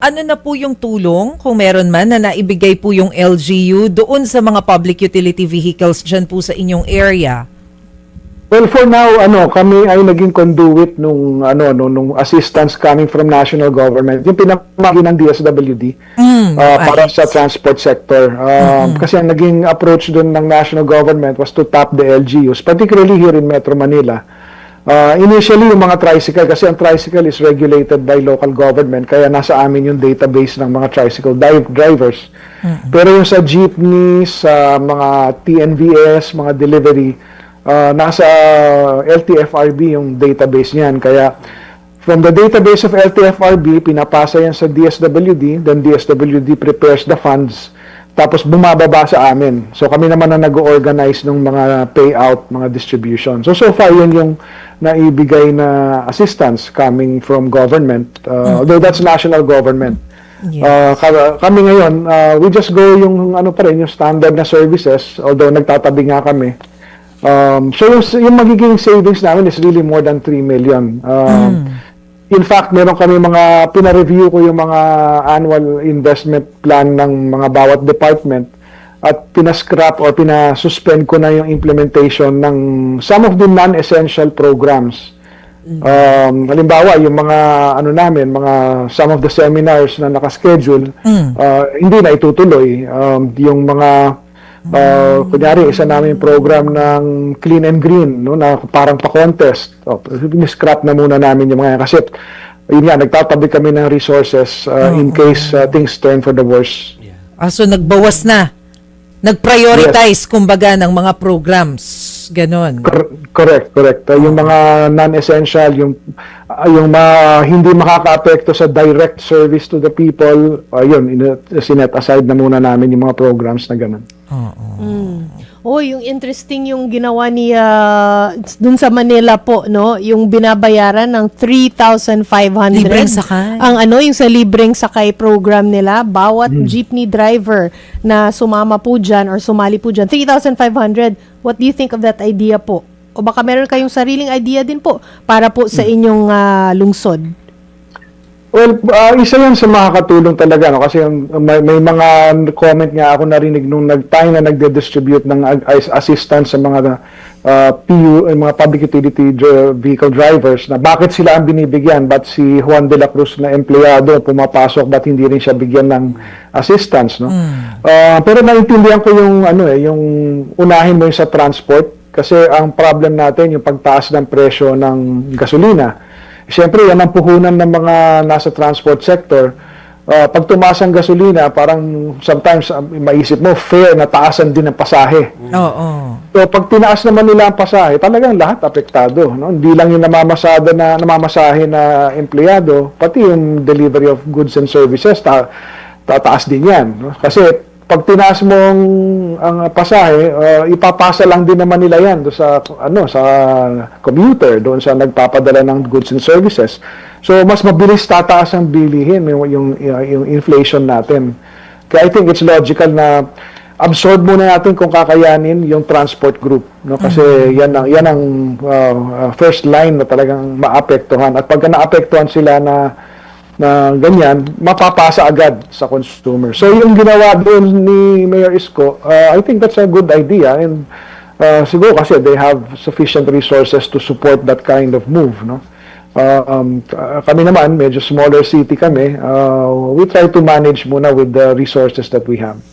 ano na po yung tulong, kung meron man, na naibigay po yung LGU doon sa mga public utility vehicles dyan po sa inyong area? Well, for now, kami ay naging conduit nung assistance coming from national government, yung pinamagi ng DSWD para sa transport sector. Kasi ang naging approach dun ng national government was to tap the LGUs, particularly here in Metro Manila. Initially, yung mga tricycle, kasi ang tricycle is regulated by local government, kaya nasa amin yung database ng mga tricycle drivers. Pero yung sa jeepneys, sa mga TNVS, mga delivery, nasa LTFRB yung database niyan. Kaya from the database of LTFRB, pinapasa yan sa DSWD, then DSWD prepares the funds, tapos bumababa sa amin. So kami naman ang nag-organize ng mga payout, mga distribution. So far yun yung naibigay na assistance coming from government, although that's national government. Yes. Kami ngayon, we just go yung yung standard na services, although nagtatabi nga kami. So yung magiging savings namin is really more than 3 million. In fact, meron kami pina-review ko yung mga annual investment plan ng mga bawat department at pina-scrap or pina-suspend ko na yung implementation ng some of the non-essential programs. Halimbawa, yung mga some of the seminars na nakaschedule, hindi na itutuloy. Yung mga kunyari, isa namin program ng Clean and Green, na parang pa-contest. Scrap na muna namin yung mga kasi yun nga, nagtatabi kami ng resources in case things turn for the worse. So nagbawas na. Nag-prioritize, kumbaga, ng mga programs. Ganon. Correct. Yung mga non-essential, yung hindi makaka-apekto sa direct service to the people, sinet aside na muna namin yung mga programs na ganon. Yung interesting yung ginawa ni dun sa Manila po, no, yung binabayaran ng 3,500 Libreng sakay. yung sa libreng sakay program nila, bawat jeepney driver na sumama po dyan or sumali po dyan, 3,500. What do you think of that idea po? O baka meron kayong sariling idea din po para po sa inyong lungsod? Well, isa yan sa makakatulong talaga, no? Kasi may mga comment nga ako narinig nung time na nagde-distribute ng assistance sa mga PU, mga public utility vehicle drivers, na bakit sila ang binibigyan, ba't si Juan de la Cruz na empleyado pumapasok, ba't hindi rin siya bigyan ng assistance, no? Pero naintindihan ko yung yung unahin mo yung sa transport, kasi ang problem natin yung pagtaas ng presyo ng gasolina. Siyempre, yan ang puhunan ng mga nasa transport sector. Pag tumaas ang gasolina, parang sometimes maisip mo, fair na taasan din ang pasahe. So, pag tinaas naman nila ang pasahe, talagang lahat apektado. No? Hindi lang yung namamasahe na empleyado, pati yung delivery of goods and services, tataas din yan. No? Kasi pag tinaas mo ang pasahe, ipapasa lang din naman nila yan do sa commuter, doon sa nagpapadala ng goods and services. So mas mabilis tataas ang bilihin yung inflation natin. Kaya I think it's logical na absorb muna natin kung kakayanin yung transport group, no? Kasi yan ang first line na talagang maapektuhan. At pagka naapektuhan sila na ganyan, mapapasa agad sa consumer. So yung ginawa doon ni Mayor Isko, I think that's a good idea, and siguro kasi they have sufficient resources to support that kind of move, no? Kami naman, medyo smaller city kami, we try to manage muna with the resources that we have.